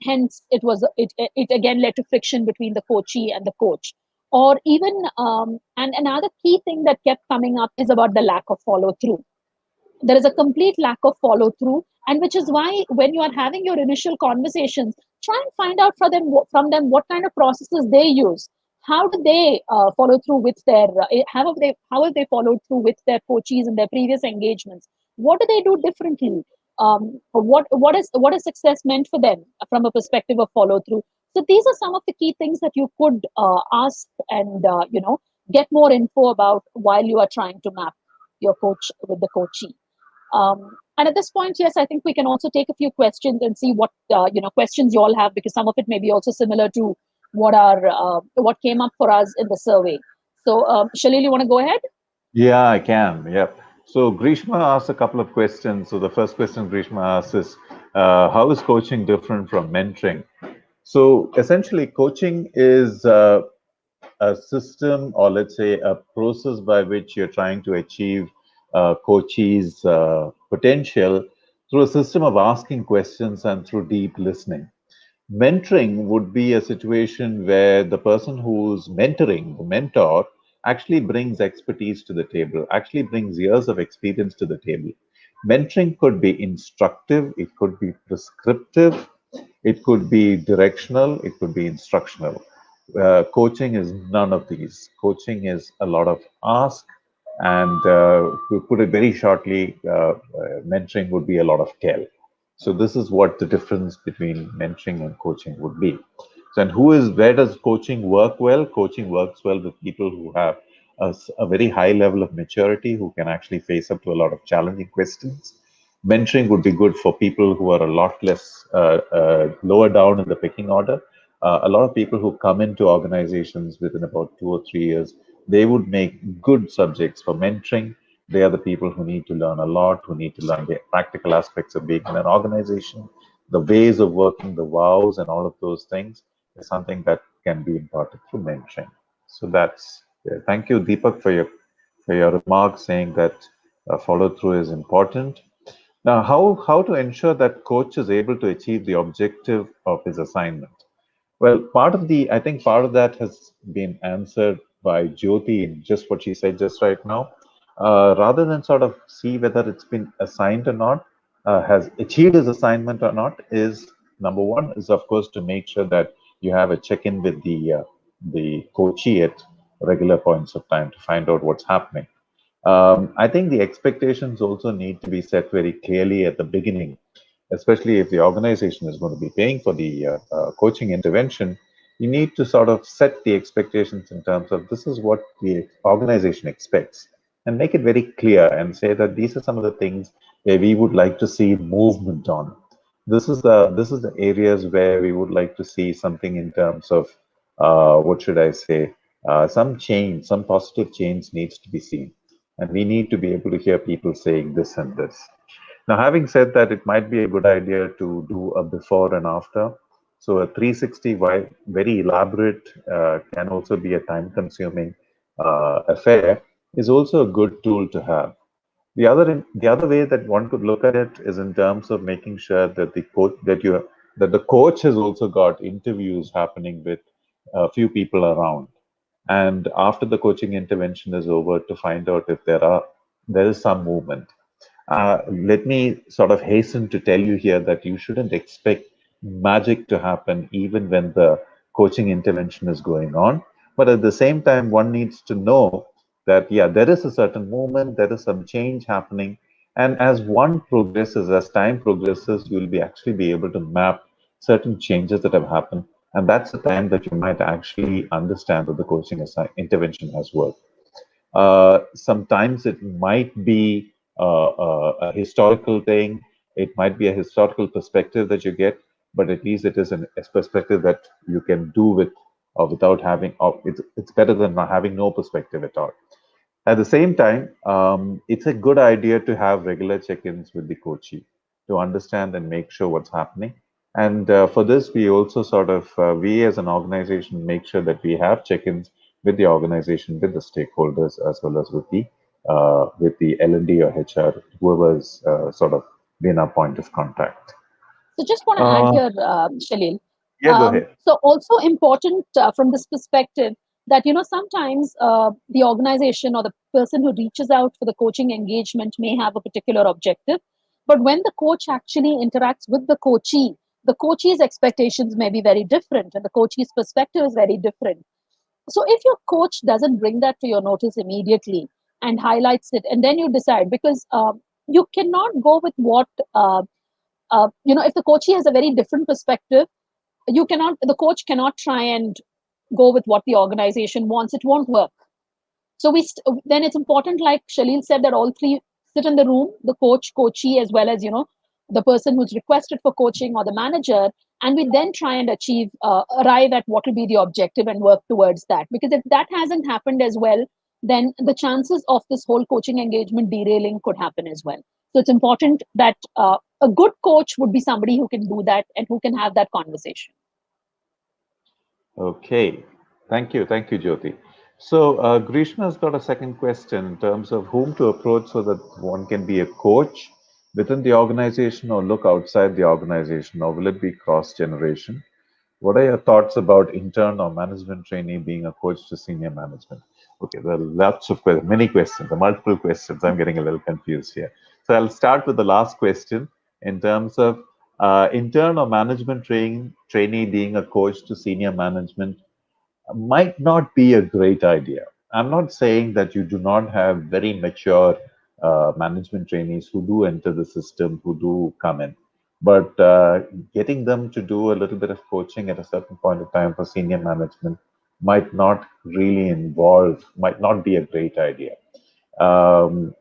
hence it again led to friction between the coachee and the coach. Or even and another key thing that kept coming up is about the lack of follow through. There is a complete lack of follow through, and which is why when you are having your initial conversations, try and find out from them what kind of processes they use. How do they follow through with their how have they followed through with their coaches in their previous engagements? What do they do differently? What is success meant for them from a perspective of follow through? So these are some of the key things that you could ask and get more info about while you are trying to map your coach with the coachee. And at this point, yes, I think we can also take a few questions and see what questions you all have, because some of it may be also similar to what came up for us in the survey. So, Shalil, you want to go ahead? Yeah, I can. Yep. So Grishma asked a couple of questions. So the first question Grishma asked is, how is coaching different from mentoring? So essentially, coaching is a system, or let's say a process by which you're trying to achieve coachee's potential through a system of asking questions and through deep listening. Mentoring would be a situation where the person who's mentoring, the mentor, actually brings expertise to the table, actually brings years of experience to the table. Mentoring could be instructive, it could be prescriptive, it could be directional, it could be instructional. Coaching is none of these. Coaching is a lot of ask, and to put it very shortly, mentoring would be a lot of tell. So this is what the difference between mentoring and coaching would be. So, and where does coaching work well? Coaching works well with people who have a very high level of maturity, who can actually face up to a lot of challenging questions. Mentoring would be good for people who are a lot less lower down in the pecking order. A lot of people who come into organizations within about 2 or 3 years, they would make good subjects for mentoring. They are the people who need to learn a lot, who need to learn the practical aspects of being in an organization, the ways of working, the vows, and all of those things is something that can be imparted through mentoring. So that's thank you, Deepak, for your remarks saying that follow through is important. Now, how to ensure that coach is able to achieve the objective of his assignment? Well, I think part of that has been answered by Jyoti in just what she said just right now. Rather than sort of see whether it's been assigned or not, has achieved his assignment or not, is number one is of course to make sure that you have a check-in with the coachee at regular points of time to find out what's happening. I think the expectations also need to be set very clearly at the beginning, especially if the organization is going to be paying for the coaching intervention. You need to sort of set the expectations in terms of this is what the organization expects, and make it very clear and say that these are some of the things where we would like to see movement on. This is the areas where we would like to see something in terms of what should I say, some change, some positive change needs to be seen, and we need to be able to hear people saying this and this. Now, having said that, it might be a good idea to do a before and after. So a 360, while very elaborate, can also be a time-consuming affair, is also a good tool to have. The other way that one could look at it is in terms of making sure that the coach has also got interviews happening with a few people around, and after the coaching intervention is over, to find out if there is some movement. Let me sort of hasten to tell you here that you shouldn't expect magic to happen even when the coaching intervention is going on. But at the same time, one needs to know that, yeah, there is a certain movement, there is some change happening. And as one progresses, as time progresses, you'll be actually be able to map certain changes that have happened. And that's the time that you might actually understand that the coaching intervention has worked. Sometimes it might be a historical thing, it might be a historical perspective that you get, but at least it is a perspective that you can do with or without having, or it's better than not having no perspective at all. At the same time, it's a good idea to have regular check-ins with the coachee to understand and make sure what's happening. And for this, we also sort of, we as an organization make sure that we have check-ins with the organization, with the stakeholders, as well as with the L&D or HR, whoever's sort of been our point of contact. So just want to add Uh, here, Shalil. yeah, go ahead. So also important from this perspective that sometimes the organization or the person who reaches out for the coaching engagement may have a particular objective, but when the coach actually interacts with the coachee's expectations may be very different, and the coachee's perspective is very different. So if your coach doesn't bring that to your notice immediately and highlights it, and then you decide, because you cannot go with what if the coachee has a very different perspective, the coach cannot try and go with what the organization wants. It won't work. So then it's important, like Shalil said, that all three sit in the room: the coach, coachee, as well as the person who's requested for coaching or the manager, and we then try and arrive at what will be the objective and work towards that. Because if that hasn't happened as well, then the chances of this whole coaching engagement derailing could happen as well. So it's important that a good coach would be somebody who can do that and who can have that conversation. Okay, thank you, Jyoti. So Grishma has got a second question in terms of whom to approach so that one can be a coach within the organization or look outside the organization, or will it be cross generation? What are your thoughts about intern or management trainee being a coach to senior management? Okay, there are lots of many questions, multiple questions. I'm getting a little confused here. So I'll start with the last question in terms of intern or management trainee being a coach to senior management might not be a great idea. I'm not saying that you do not have very mature management trainees who do enter the system, who do come in, but getting them to do a little bit of coaching at a certain point of time for senior management might not really might not be a great idea. Um,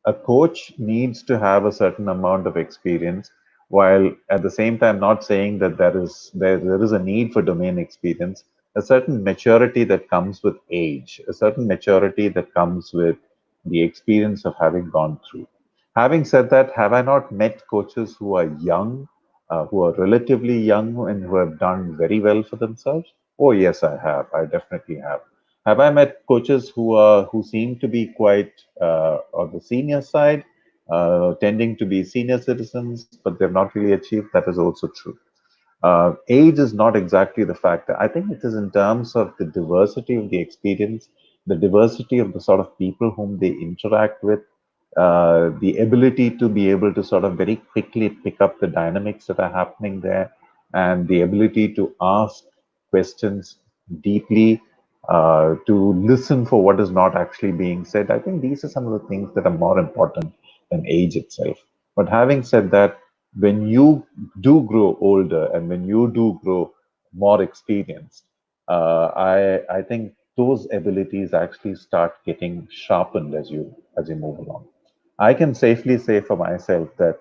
a coach needs to have a certain amount of experience, while at the same time not saying that there is a need for domain experience. A certain maturity that comes with age, a certain maturity that comes with the experience of having gone through. Having said that, have I not met coaches who are young, who are relatively young and who have done very well for themselves? Oh yes, I have. I definitely have. Have I met coaches who seem to be quite on the senior side, tending to be senior citizens, but they've not really achieved? That is also true. Age is not exactly the factor. I think it is in terms of the diversity of the experience, the diversity of the sort of people whom they interact with, the ability to be able to sort of very quickly pick up the dynamics that are happening there, and the ability to ask questions deeply, to listen for what is not actually being said. I think these are some of the things that are more important than age itself. But having said that, when you do grow older and when you do grow more experienced, I think those abilities actually start getting sharpened as you move along. I can safely say for myself that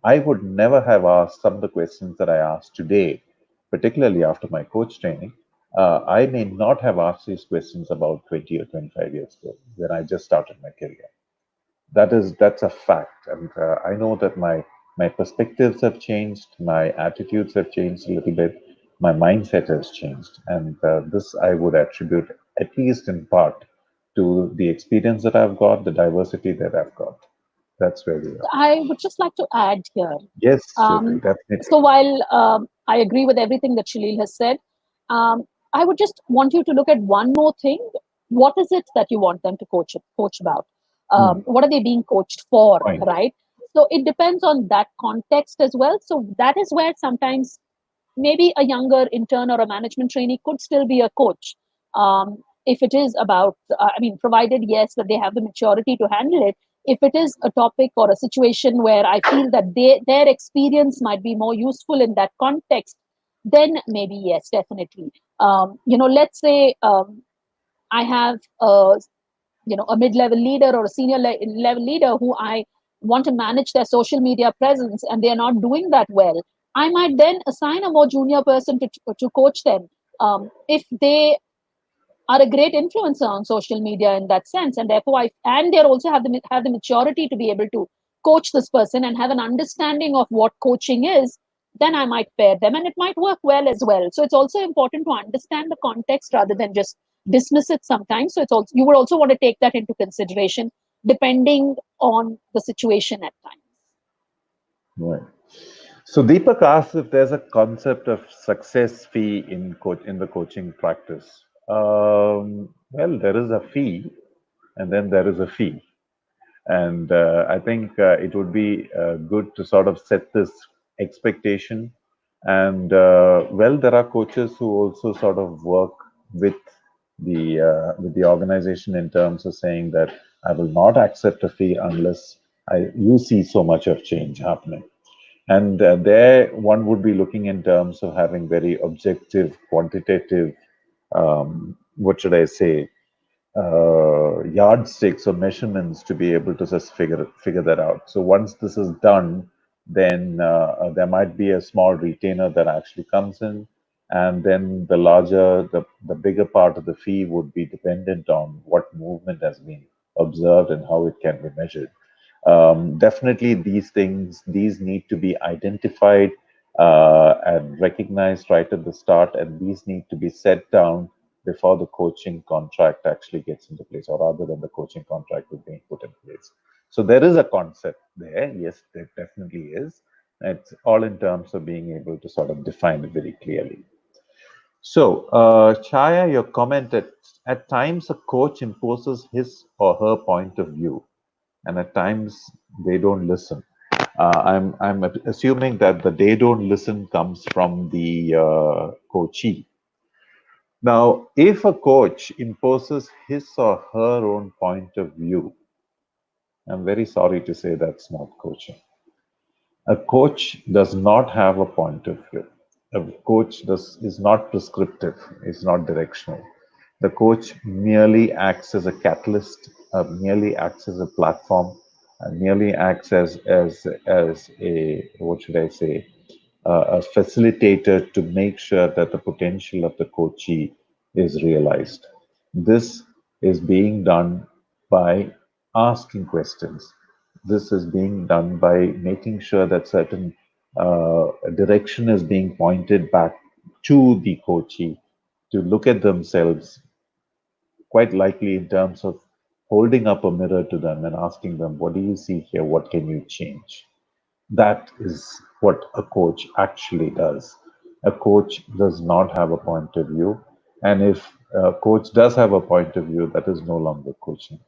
I would never have asked some of the questions that I asked today, particularly after my coach training. I may not have asked these questions about 20 or 25 years ago when I just started my career. That's a fact, and I know that my perspectives have changed, my attitudes have changed a little bit, my mindset has changed, and this I would attribute at least in part to the experience that I've got, the diversity that I've got. That's where we are. I would just like to add here. Yes, Jyoti, Um, definitely. so while I agree with everything that Shalil has said, I would just want you to look at one more thing. What is it that you want them to coach about? Hmm. What are they being coached for, Point. right? So it depends on that context as well. So that is where sometimes maybe a younger intern or a management trainee could still be a coach. if it is about, provided, yes, that they have the maturity to handle it. If it is a topic or a situation where I feel that their experience might be more useful in that context, then maybe yes, definitely. Let's say I have a mid-level leader or a senior level leader who I want to manage their social media presence, and they're not doing that well. I might then assign a more junior person to coach them. If they are a great influencer on social media in that sense, and therefore and they also have the maturity to be able to coach this person and have an understanding of what coaching is, then I might pair them, and it might work well as well. So it's also important to understand the context rather than just dismiss it sometimes. So it's also, you would also want to take that into consideration depending on the situation at times. Right. So Deepak asks if there's a concept of success fee in the coaching practice. Well, there is a fee, and then there is a fee, and I think it would be good to sort of set this expectation. And well, there are coaches who also sort of work with with the organization in terms of saying that I will not accept a fee unless you see so much of change happening. And there, one would be looking in terms of having very objective, quantitative, what should I say, yardsticks or measurements to be able to just figure that out. So once this is done, then there might be a small retainer that actually comes in, and then the bigger part of the fee would be dependent on what movement has been observed and how it can be measured. Definitely, these need to be identified and recognized right at the start, and these need to be set down before the coaching contract actually gets into place, or rather than the coaching contract is being put in place. So there is a concept there. Yes, there definitely is. It's all in terms of being able to sort of define it very clearly. So, Chaya, your comment at times a coach imposes his or her point of view, and at times they don't listen. I'm assuming that the they don't listen comes from the coachee. Now, if a coach imposes his or her own point of view, I'm very sorry to say that's not coaching. A coach does not have a point of view. A coach is not prescriptive, is not directional. The coach merely acts as a catalyst, merely acts as a platform, merely acts as a, what should I say, a facilitator to make sure that the potential of the coachee is realized. This is being done by asking questions. This is being done by making sure that certain direction is being pointed back to the coachee to look at themselves, quite likely in terms of holding up a mirror to them and asking them, what do you see here? What can you change? That is what a coach actually does. A coach does not have a point of view. And if a coach does have a point of view, that is no longer coaching.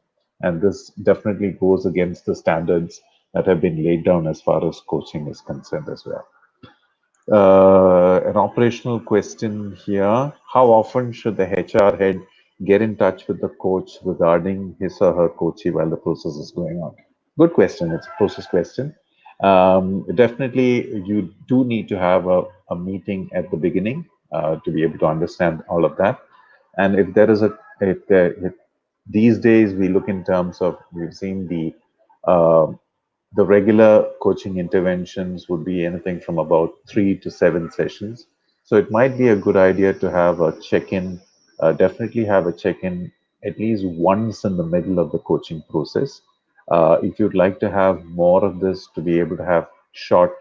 And this definitely goes against the standards that have been laid down as far as coaching is concerned as well. An operational question here. How often should the HR head get in touch with the coach regarding his or her coachee while the process is going on? Good question. It's a process question. Definitely, you do need to have a meeting at the beginning to be able to understand all of that. And if there is if these days we look in terms of, we've seen uh, the regular coaching interventions would be anything from about 3 to 7 sessions. So it might be a good idea to have a check-in, definitely have a check-in at least once in the middle of the coaching process. If you'd like to have more of this, to be able to have short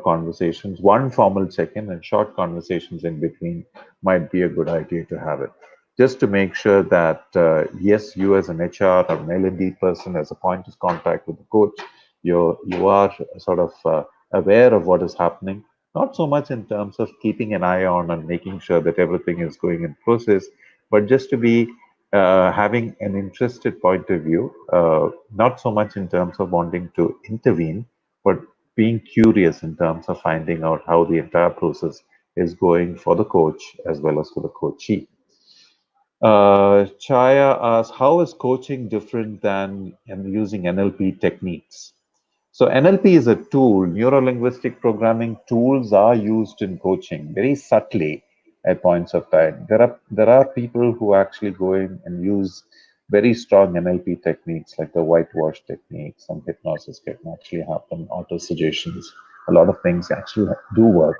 conversations, one formal check-in and short conversations in between might be a good idea to have it. Just to make sure that, yes, you as an HR or an L&D person as a point of contact with the coach, you are sort of aware of what is happening, not so much in terms of keeping an eye on and making sure that everything is going in process, but just to be having an interested point of view, not so much in terms of wanting to intervene, but being curious in terms of finding out how the entire process is going for the coach as well as for the coachee. Chaya asks, how is coaching different than using NLP techniques? So NLP is a tool. Neuro-linguistic programming tools are used in coaching very subtly at points of time. There are people who actually go in and use very strong NLP techniques like the whitewash technique. Some hypnosis can actually happen, auto suggestions. A lot of things actually do work.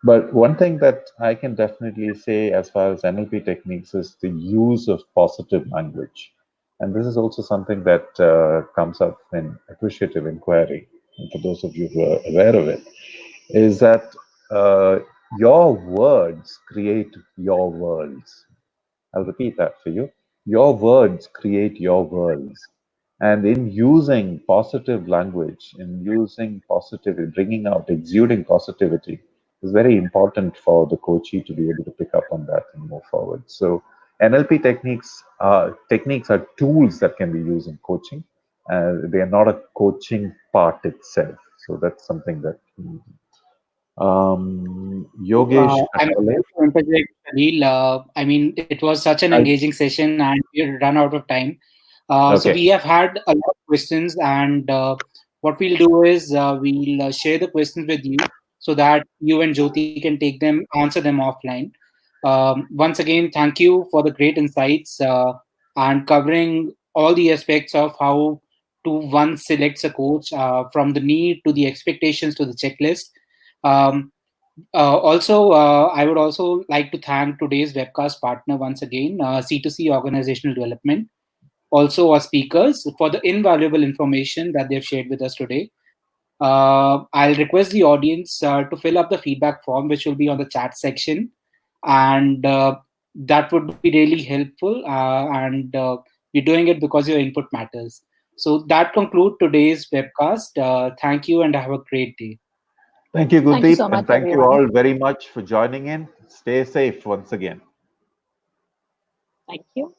But one thing that I can definitely say as far as NLP techniques is the use of positive language. And this is also something that comes up in appreciative inquiry. And for those of you who are aware of it, is that your words create your worlds. I'll repeat that for you. Your words create your worlds. And in using positive language, in using positivity, bringing out, exuding positivity, is very important for the coachee to be able to pick up on that and move forward. So NLP techniques are tools that can be used in coaching. They are not a coaching part itself. So that's something that Yogesh I'm Atale. sorry to interject, Khalil. I mean, it was such an I, engaging session, and we run out of time. So we okay. have had a lot of questions, and what we'll do is we'll share the questions with you so that you and Jyoti can take them, answer them offline. Once again, thank you for the great insights and covering all the aspects of how to one selects a coach, from the need to the expectations to the checklist. Um, I would also like to thank today's webcast partner once again, C2C Organizational Development, also our speakers for the invaluable information that they've shared with us today. I'll request the audience to fill up the feedback form, which will be on the chat section, and that would be really helpful. And we're doing it because your input matters. So that concludes today's webcast. Thank you, and have a great day. Thank you, Thank you Gurdeep, so and much, thank you everyone. all very much for joining in. Stay safe once again. Thank you.